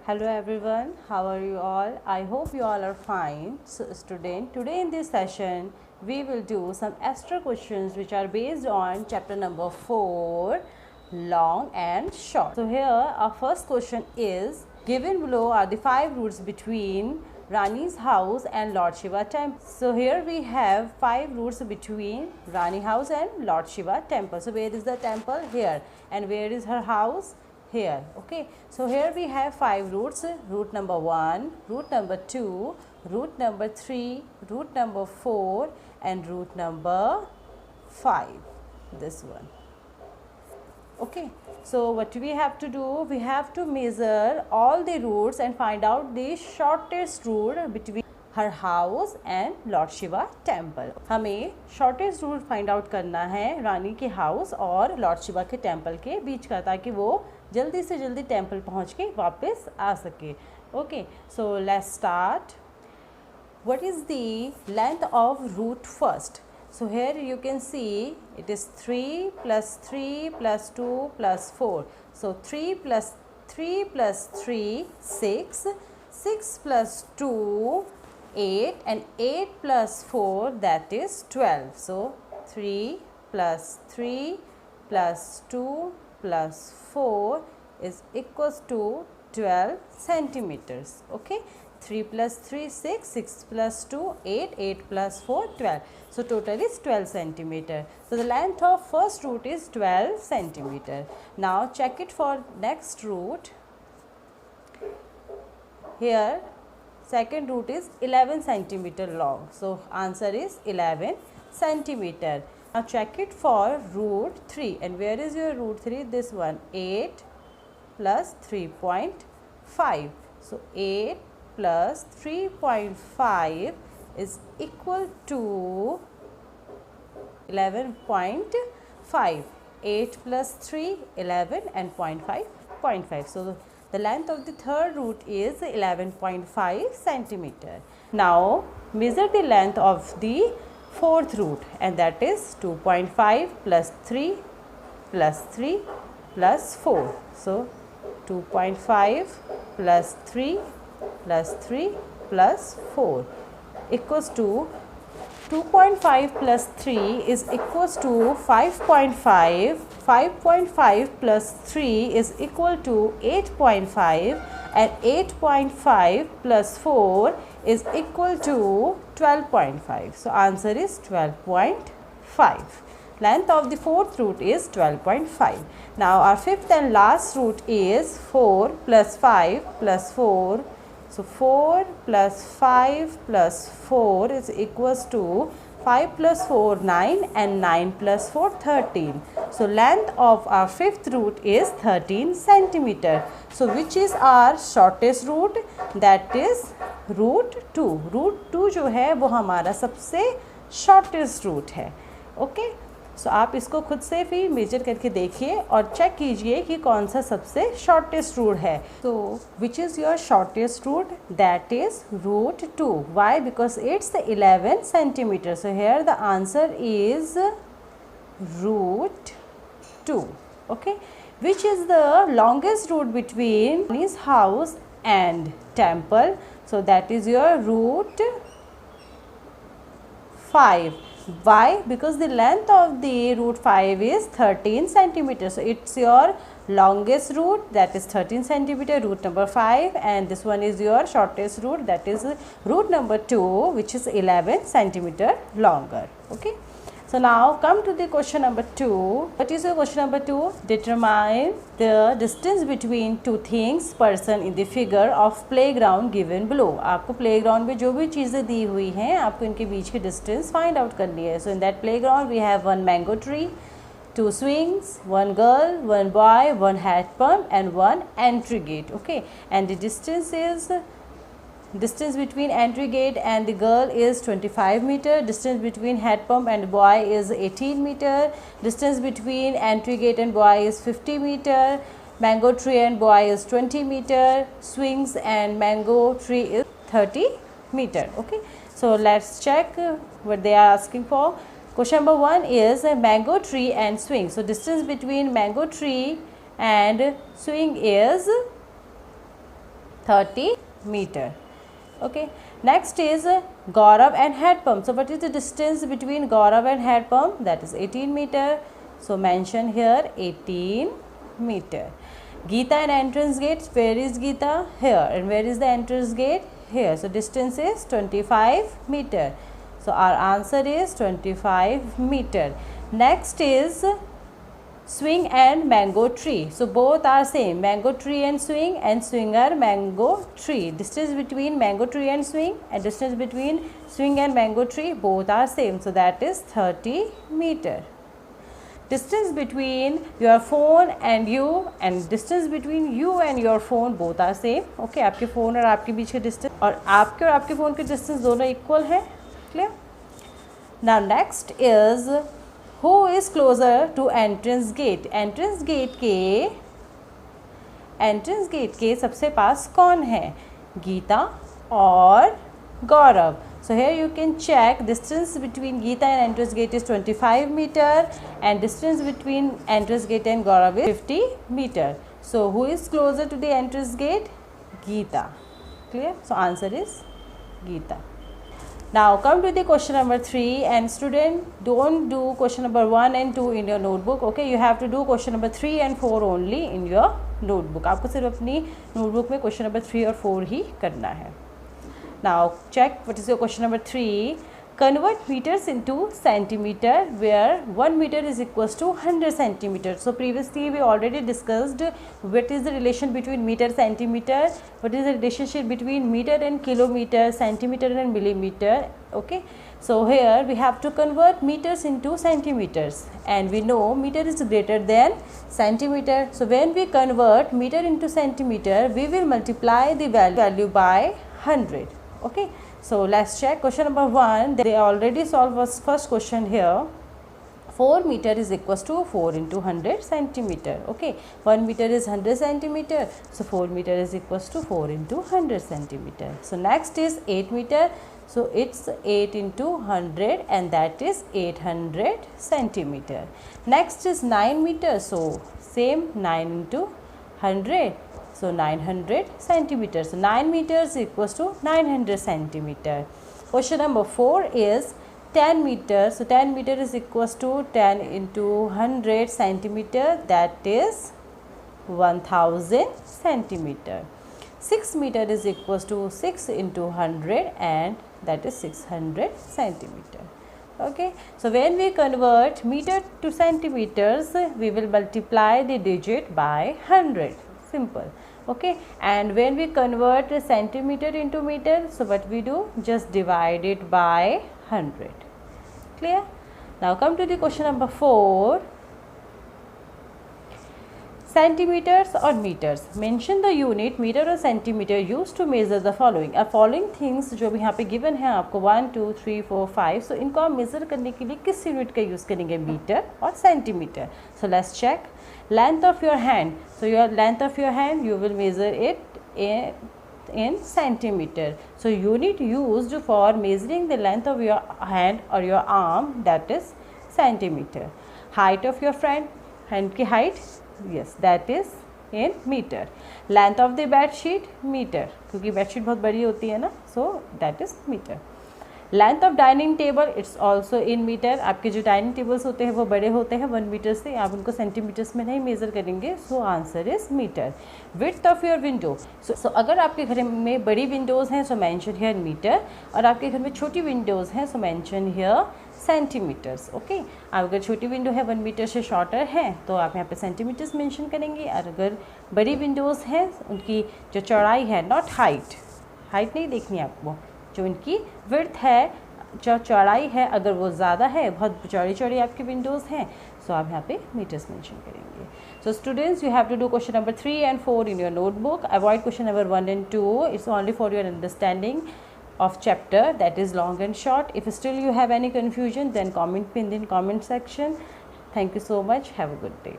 Hello everyone, how are you all? I hope you all are fine. So student, today in this session we will do some extra questions which are based on chapter number 4, long and short. So here our first question is, given below are the 5 routes between Rani's house and Lord Shiva temple. So here we have 5 routes between Rani house and Lord Shiva temple. So where is the temple? Here. And where is her house? Here. Okay, so here we have 5 routes: route number 1, route number 2, route number 3, route number 4 and route number 5, this one. Okay, so what we have to do, we have to measure all the routes and find out the shortest route between her house and Lord Shiva temple. हमें shortest route find out करना है रानी के house और Lord Shiva के temple के बीच का, ताकि वो जल्दी से जल्दी टेम्पल पहुंच के वापस आ सके. Okay, so let's start. What is the length of route first? So here you can see it is 3 + 3 + 2 + 4. So 3 + 3 + 3 6, 6 + 2 8 and 8 + 4 that is 12. So 3 + 3 + 2 + 4 is equals to 12 centimeters. Okay, 3 + 3 6, 6 + 2 8, 8 + 4 12. So total is 12 centimeter. So the length of first route is 12 centimeter. Now check it for next route. Here second route is 11 centimeter long. So answer is 11 centimeter. Now check it for route 3. And where is your route 3? This one, 8 + 3.5. So 8 + 3.5 is equal to 11.5. 8 + 3 11 and 0.5 0.5. So the length of the third route is 11.5 centimeter. Now measure the length of the fourth route, and that is 2.5 + 3 + 3 + 4. So 2.5 + 3 + 3 + 4 equals to 2.5 + 3 is equals to 5.5. 5.5 + 3 is equal to 8.5 and 8.5 + 4 is equal to 12.5. So answer is 12.5. Length of the fourth route is 12.5. Now our fifth and last route is 4 + 5 + 4. So 4 + 5 + 4 is equals to 5 + 4 9 and 9 + 4 13. So length of our fifth route is 13 centimeter. So which is our shortest route? That is route 2. Route 2 जो है वो हमारा सबसे shortest route है. Okay, सो आप इसको खुद से भी मेजर करके देखिए और चेक कीजिए कि कौन सा सबसे शॉर्टेस्ट रूट है. तो which is your shortest route? That is route 2. Why? Because it's 11 centimetre. So here the answer is route 2. Okay, which is the longest route between his house and temple? So that is your route 5. Why? Because the length of the route 5 is 13 centimeters. So it's your longest route, that is 13 centimeter, route number 5, and this one is your shortest route, that is route number 2, which is 11 centimeter longer. Okay. So now come to the question number 2. What is your question number 2? Determine the distance between two things person in the figure of playground given below. आपको playground में जो भी चीज़ें दी हुई हैं आपको इनके बीच की distance find out करनी है. So in that playground we have one mango tree, 2 swings, 1 girl, 1 boy, 1 hat pump and 1 entry gate. Okay, and the distance between entry gate and the girl is 25 meter. Distance between hat pump and boy is 18 meter. Distance between entry gate and boy is 50 meter. Mango tree and boy is 20 meter. Swings and mango tree is 30 meter. Okay, so let's check what they are asking for. Question number 1 is a mango tree and swing. So distance between mango tree and swing is 30 meter. Okay, next is Gaurav and head pump. So what is the distance between Gaurav and head pump? That is 18 meter. So mention here 18 meter. Geeta and entrance gate. Where is Geeta? Here. And where is the entrance gate? Here. So distance is 25 meter. So our answer is 25 meter. Next is swing and mango tree. So both are same, mango tree and swing are mango tree. Distance between mango tree and distance between swing and mango tree both are same. So that is 30 meter. Distance between your phone and you and distance between you and your phone both are same. Okay, आपके phone और आपके बीच के distance और आपके phone के distance दोनों equal है. Clear? Now next is who is closer to entrance gate? Entrance gate के सबसे पास कौन है? गीता और गौरव. So here you can check distance between Geeta and entrance gate is 25 meter and distance between entrance gate and Gaurav is 50 meter. So who is closer to the entrance gate? Geeta. Clear? So answer is Geeta. Now come to the question number 3 and student don't do question number 1 and 2 in your notebook. Okay, you have to do question number 3 and 4 only in your notebook. आपको सिर्फ अपनी notebook में question number 3 और 4 ही करना है. Now check what is your question number 3. Convert meters into centimeter where 1 meter is equals to 100 centimeters. So previously we already discussed what is the relation between meter centimeter, what is the relationship between meter and kilometer, centimeter and millimeter. Okay, so here we have to convert meters into centimeters and we know meter is greater than centimeter. So when we convert meter into centimeter we will multiply the value by 100. Okay, so let's check question number 1. They already solved first question here. 4 meter is equals to 4 into 100 centimeter. Okay, 1 meter is 100 centimeter. So 4 meter is equals to 4 into 100 centimeter. So next is 8 meter. So it's 8 into 100 and that is 800 centimeter. Next is 9 meter. So same 9 into 100. So 900 centimeters. So 9 meters equals to 900 centimeter. Question number 4 is 10 meters. So 10 meter is equals to 10 into 100 centimeter. That is 1000 centimeter. 6 meter is equals to 6 into 100 and that is 600 centimeter. Okay, so when we convert meter to centimeters, we will multiply the digit by 100. Simple. Okay, and when we convert a centimeter into meter, so what we do? Just divide it by 100. Clear? Now come to the question number 4. Centimeters or meters. Mention the unit meter or centimeter used to measure the following. अब following things जो भी यहाँ पे given है आपको 1, 2, 3, 4, 5. So इनको आप measure करने के लिए किस unit का use करेंगे? मीटर और centimetre. So let's check. Length of your hand. So your length of your hand you will measure it in centimeter. So unit used for measuring the length of your hand or your arm, that is centimeter. Height of your friend, hand की height, yes, that is in meter. Length of the bed sheet, meter, क्योंकि bed sheet बहुत बड़ी होती है ना, so that is meter. Length of dining table, it's also in meter. आपके जो dining tables होते हैं वो बड़े होते हैं 1 मीटर से, आप उनको सेंटीमीटर्स में नहीं मेज़र करेंगे. So answer is metre. Width of your window. So अगर आपके घर में बड़ी विंडोज़ हैं सो मेंशन हियर मीटर, और आपके घर में छोटी विंडोज़ हैं सो मेंशन हियर सेंटीमीटर्स. ओके, आप अगर छोटी विंडो है 1 मीटर से शॉर्टर है तो आप यहाँ पे सेंटीमीटर्स मेंशन करेंगे, और अगर बड़ी विंडोज़ हैं उनकी जो चौड़ाई है, नॉट हाइट, हाइट नहीं देखनी आपको, जो उनकी विड्थ है, जो चौड़ाई है, अगर वो ज़्यादा है, बहुत चौड़ी चौड़ी आपकी विंडोज़ हैं, सो आप यहाँ पे मीटर्स मेंशन करेंगे. So students, you have to do question number 3 and 4 in your notebook. Avoid question number 1 and 2. It's only for your understanding of chapter that is long and short. If still you have any confusion, then comment in the comment section. Thank you so much. Have a good day.